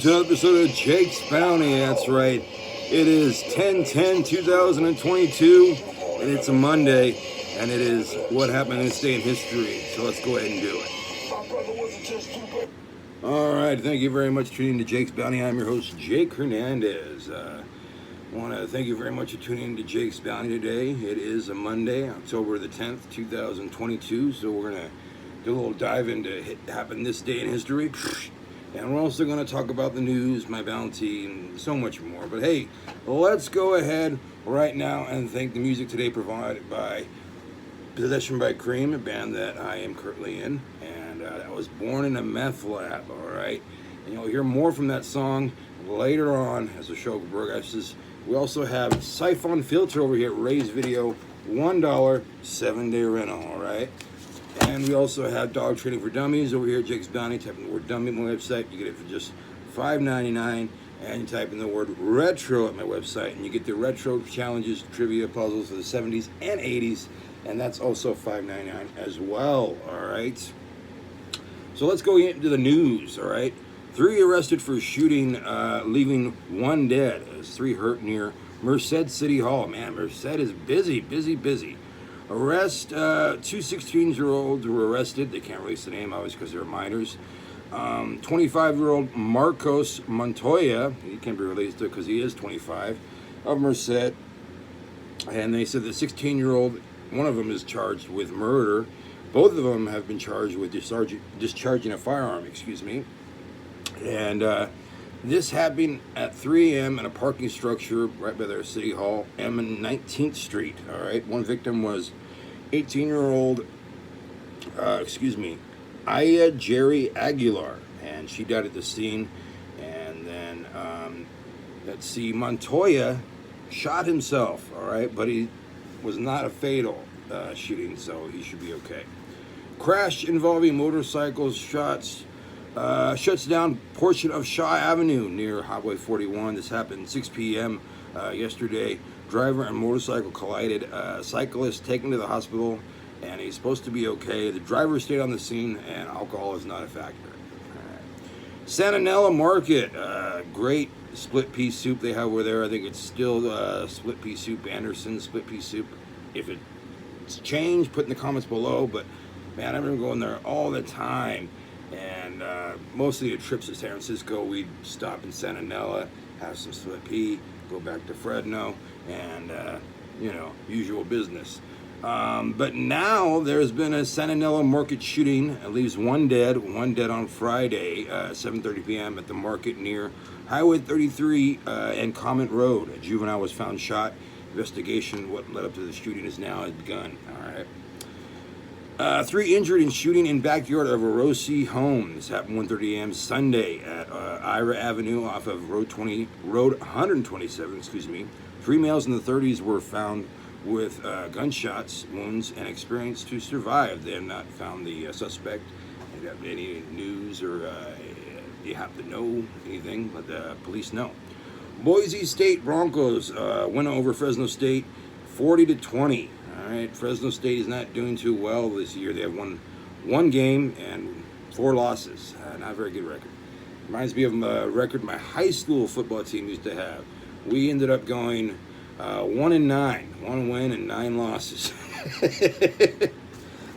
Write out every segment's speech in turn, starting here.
to another episode of Jake's Bounty. That's right. It is 10/10/2022, and it's a Monday, and it is what happened this day in history. So let's go ahead and do it. All right. Thank you very much for tuning in to Jake's Bounty. I'm your host, Jake Hernandez. I want to thank you very much for tuning in to Jake's Bounty today. It is a Monday, October the 10th, 2022. So we're going to do a little dive into what happened this day in history. And we're also going to talk about the news, my bounty, and so much more. But hey, let's go ahead right now and thank the music today provided by Possession by Cream, a band that I am currently in. And that was Born in a Meth Lab, all right? And you'll hear more from that song later on as the show progresses. We also have Syphon Filter over here at Ray's Video, $1, 7-day rental, all right? And we also have Dog Training for Dummies over here at Jake's Bounty. Type in the word dummy at my website. You get it for just $5.99. And you type in the word retro at my website. And you get the retro challenges, trivia, puzzles for the 70s and 80s. And that's also $5.99 as well. All right. So let's go into the news. All right. 3 arrested for shooting, leaving 1 dead. There's 3 hurt near Merced City Hall. Man, Merced is busy. Arrest, 2 16-year-olds were arrested. They can't release the name, obviously, because they're minors. 25-year-old Marcos Montoya, he can't be released because he is 25, of Merced. And they said the 16-year-old, one of them is charged with murder. Both of them have been charged with discharging a firearm, And this happened at 3 a.m. in a parking structure right by their city hall, M and 19th Street. All right. One victim was 18-year-old, Aya Jerry Aguilar, and she died at the scene. And then, Montoya shot himself. All right, but he was not a fatal shooting, so he should be okay. Crash involving motorcycles, shuts down portion of Shaw Avenue near Highway 41. This happened 6 p.m. Yesterday. Driver and motorcycle collided. Cyclist taken to the hospital, and he's supposed to be okay. The driver stayed on the scene, and alcohol is not a factor. Santanella Market, great split pea soup they have over there. I think it's still split pea soup, Anderson split pea soup. If it's changed, put in the comments below. But man, I remember going there all the time. And mostly the trips to San Francisco, we'd stop in Santanella, have some split pea, go back to Fresno, and, usual business. But now there's been a Santanella market shooting. It leaves 1 dead on Friday, 7:30 p.m. at the market near Highway 33 and Comment Road. A juvenile was found shot. Investigation, what led up to the shooting, has begun. All right. 3 injured in shooting in backyard of a Rossi home. This happened 1:30 a.m. Sunday at Ira Avenue off of Road 127. 3 males in the 30s were found with gunshots, wounds, and experience to survive. They have not found the suspect. They have any news or you have to know anything, but the police know. Boise State Broncos went over Fresno State 40-20. All right, Fresno State is not doing too well this year. They have won 1 game and 4 losses. Not a very good record. Reminds me of a record my high school football team used to have. We ended up going 1-9, 1 win and 9 losses. I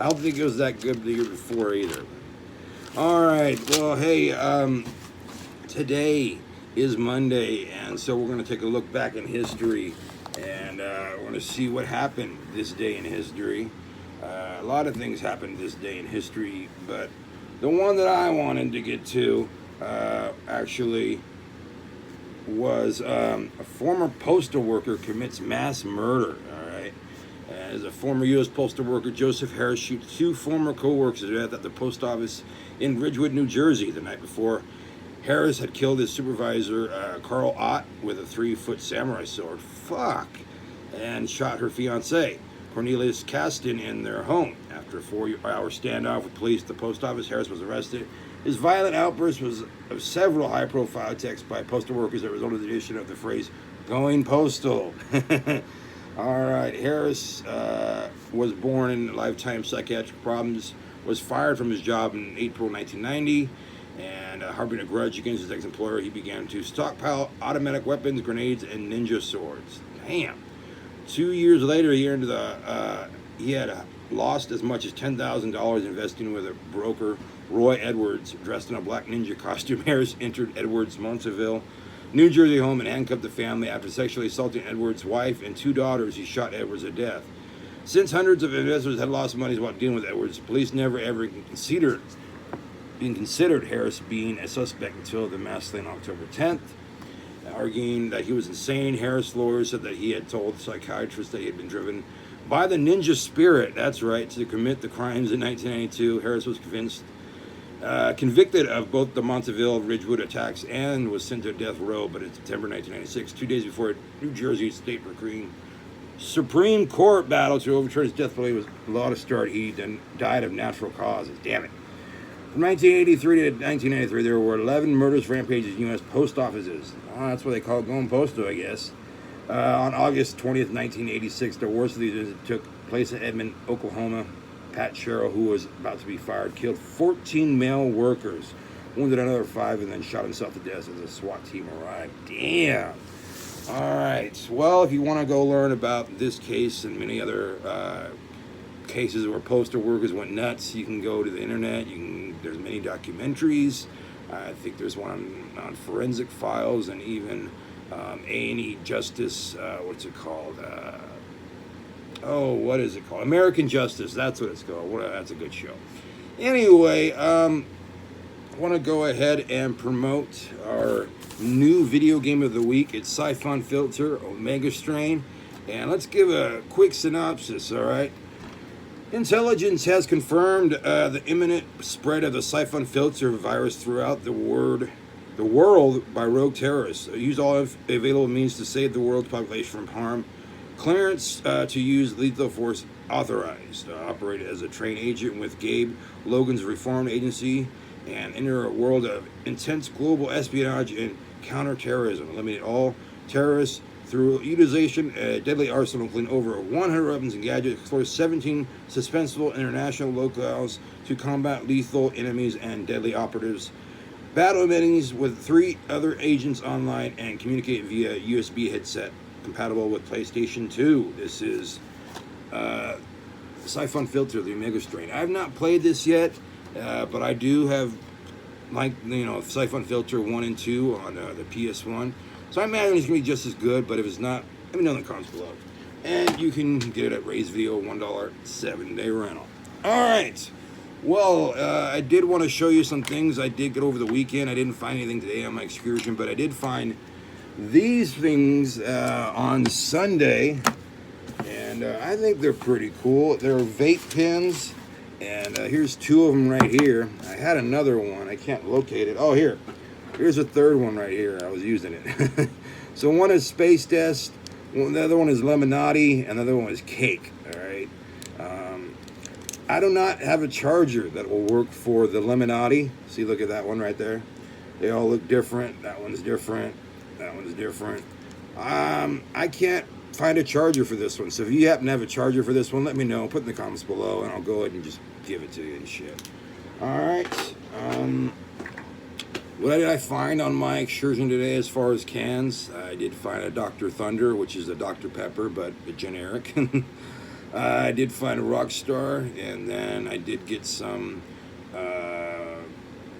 don't think it was that good the year before either. All right, well, hey, today is Monday, and so we're going to take a look back in history. And we're going to see what happened this day in history. A lot of things happened this day in history, but the one that I wanted to get to actually was a former postal worker commits mass murder. All right. As a former U.S. postal worker, Joseph Harris shoots 2 former co-workers to death at the post office in Ridgewood, New Jersey the night before. Harris had killed his supervisor, Carl Ott, with a 3-foot samurai sword. And shot her fiancé, Cornelius Caston, in their home. After a 4-hour standoff with police at the post office, Harris was arrested. His violent outburst was of several high-profile texts by postal workers that resulted in the addition of the phrase, "going postal." All right, Harris was born in lifetime psychiatric problems, was fired from his job in April 1990, And harboring a grudge against his ex-employer, he began to stockpile automatic weapons, grenades, and ninja swords. Damn. 2 years later, he had lost as much as $10,000 investing with a broker. Roy Edwards, dressed in a black ninja costume, Harris entered Edwards' Montsville, New Jersey home and handcuffed the family. After sexually assaulting Edwards' wife and 2 daughters, he shot Edwards to death. Since hundreds of investors had lost money while dealing with Edwards, police never ever considered Harris being a suspect until the mass slaying on October 10th. Arguing that he was insane, Harris' lawyers said that he had told psychiatrists that he had been driven by the ninja spirit, that's right, to commit the crimes in 1992. Harris was convicted of both the Montville Ridgewood attacks and was sent to death row, but in September 1996, 2 days before New Jersey State Supreme Court battle to overturn his death penalty was law to start. He then died of natural causes. Damn it. From 1983 to 1993, there were 11 murderous rampages in U.S. post offices. Oh, that's what they call it, going postal, I guess. On August 20th, 1986, the worst of these took place in Edmond, Oklahoma. Pat Sherrill, who was about to be fired, killed 14 male workers, wounded another 5, and then shot himself to death as a SWAT team arrived. Damn. All right. Well, if you want to go learn about this case and many other cases where postal workers went nuts, you can go to the internet. There's many documentaries. I think there's one on forensic files and even A&E Justice. What's it called? What is it called? American Justice. That's what it's called. That's a good show. Anyway, I want to go ahead and promote our new video game of the week. It's Syphon Filter Omega Strain. And let's give a quick synopsis, all right? Intelligence has confirmed the imminent spread of the Syphon Filter virus throughout the world by rogue terrorists. Use all available means to save the world's population from harm. Clearance to use lethal force authorized. Operate as a trained agent with Gabe Logan's Reformed Agency and enter a world of intense global espionage and counterterrorism. Eliminate all terrorists through utilization deadly arsenal, including over 100 weapons and gadgets. Explore 17 suspenseful international locales to combat lethal enemies and deadly operatives. Battle enemies with 3 other agents online and communicate via USB headset compatible with PlayStation 2. This is Syphon Filter, the Omega Strain. I have not played this yet, but I do have, Syphon Filter 1 and 2 on the PS1. So I imagine it's going to be just as good, but if it's not, let me know in the comments below. And you can get it at Ray's Video, $1, 7-day rental. All right. Well, I did want to show you some things I did get over the weekend. I didn't find anything today on my excursion, but I did find these things on Sunday, and I think they're pretty cool. They're vape pens, and here's 2 of them right here. I had another one. I can't locate it. Oh, here's a 3rd one right here. I was using it. So one is Space Test, the other one is Lemonade, and the other one is Cake. All right. I do not have a charger that will work for the Lemonade. See, look at that one right there. They all look different. That one's different. That one's different. I can't find a charger for this one. So if you happen to have a charger for this one, let me know. Put in the comments below, and I'll go ahead and just give it to you and shit. All right. What did I find on my excursion today as far as cans? I did find a Dr. Thunder, which is a Dr. Pepper, but a generic. I did find a Rockstar, and then I did get some, a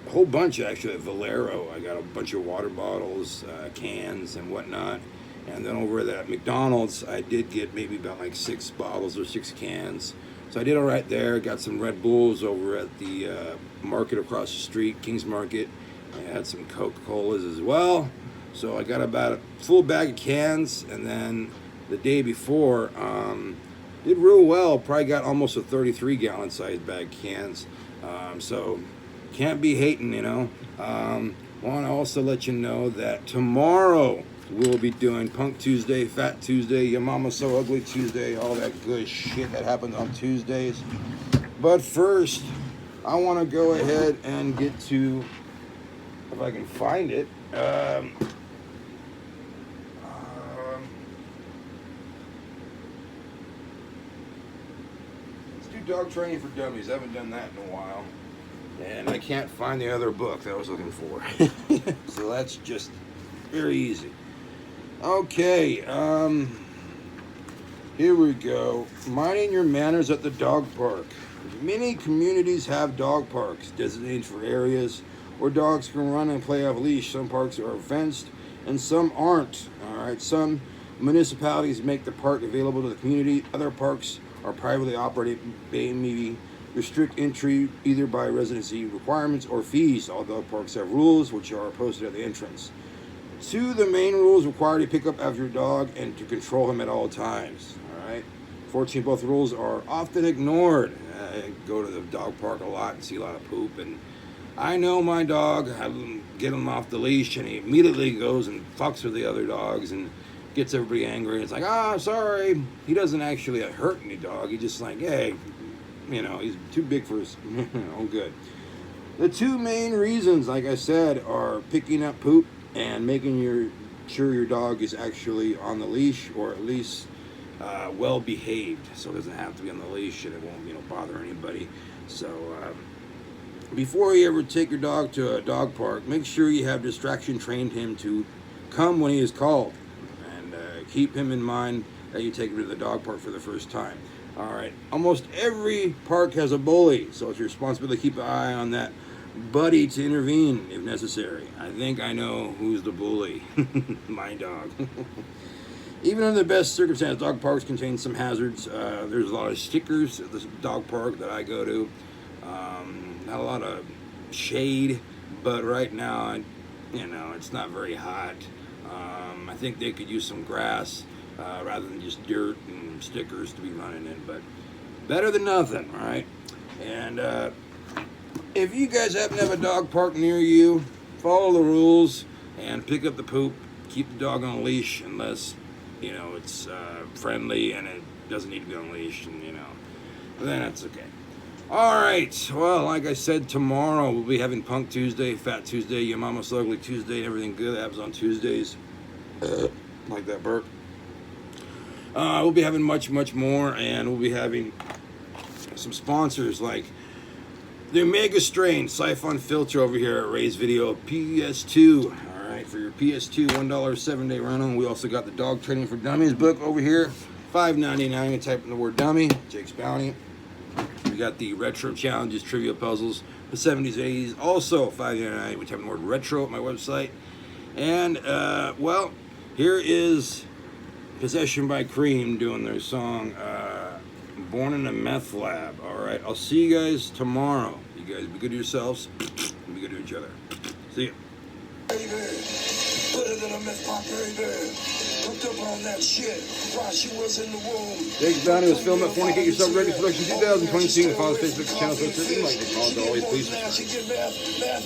whole bunch actually at Valero. I got a bunch of water bottles, cans, and whatnot. And then over at McDonald's, I did get maybe about like 6 bottles or 6 cans. So I did all right there. Got some Red Bulls over at the market across the street, King's Market. I had some Coca-Colas as well. So I got about a full bag of cans, and then the day before, did real well. Probably got almost a 33-gallon size bag of cans. So can't be hating, Want to also let you know that tomorrow we'll be doing Punk Tuesday, Fat Tuesday, Your Mama's So Ugly Tuesday, all that good shit that happens on Tuesdays. But first, I want to go ahead and get to, if I can find it, let's do dog training for dummies. I haven't done that in a while. And I can't find the other book that I was looking for. So that's just very easy. Okay, here we go. Minding your manners at the dog park. Many communities have dog parks designated for areas where dogs can run and play off leash. Some parks are fenced and some aren't. All right, some municipalities make the park available to the community. Other parks are privately operated, maybe restrict entry either by residency requirements or fees. All dog parks have rules which are posted at the entrance. 2, the main rules require you to pick up after your dog and to control him at all times. All right. Fortunately, both rules are often ignored. I go to the dog park a lot and see a lot of poop, and I know my dog. I get him off the leash, and he immediately goes and fucks with the other dogs and gets everybody angry. It's like, sorry. He doesn't actually hurt any dog. He just like, hey, he's too big for his, good. The 2 main reasons, like I said, are picking up poop and making sure your dog is actually on the leash, or at least well behaved, so it doesn't have to be on the leash and it won't bother anybody. So before you ever take your dog to a dog park, make sure you have distraction trained him to come when he is called, and keep him in mind that you take him to the dog park for the first time. All right, almost every park has a bully, so it's your responsibility to keep an eye on that buddy to intervene if necessary. I think I know who's the bully. My dog. Even under the best circumstances, dog parks contain some hazards. There's a lot of stickers at this dog park that I go to. Not a lot of shade, but right now, it's not very hot. I think they could use some grass rather than just dirt and stickers to be running in, but better than nothing, right? And if you guys happen to have a dog park near you, follow the rules and pick up the poop. Keep the dog on a leash unless, it's friendly and it doesn't need to be on a leash, and, then that's okay. All right. Well, like I said, tomorrow we'll be having Punk Tuesday, Fat Tuesday, Your Mama's Ugly Tuesday, everything good that happens on Tuesdays. Like that burp. We'll be having much, much more, and we'll be having some sponsors like the Omega Strain Syphon filter over here at Ray's Video PS2. All right, for your PS2 $1 7-day rental. We also got the Dog Training for Dummies book over here, $5.99. You type in the word dummy, Jake's Bounty. We got the Retro Challenges Trivia Puzzles, the 70s, 80s, also $5.99. We type in the word retro at my website. And, here is Possession by Cream doing their song, Born in a Meth Lab. All right, I'll see you guys tomorrow. You guys be good to yourselves and be good to each other. See ya. Baby, put it in a meth pot, baby. Hooked up on that shit while she was in the womb. Jake's Bounty was filmed at Fornicate Yourself Ready Production 2022. Follow Facebook channel, so it's like the call. Always please subscribe.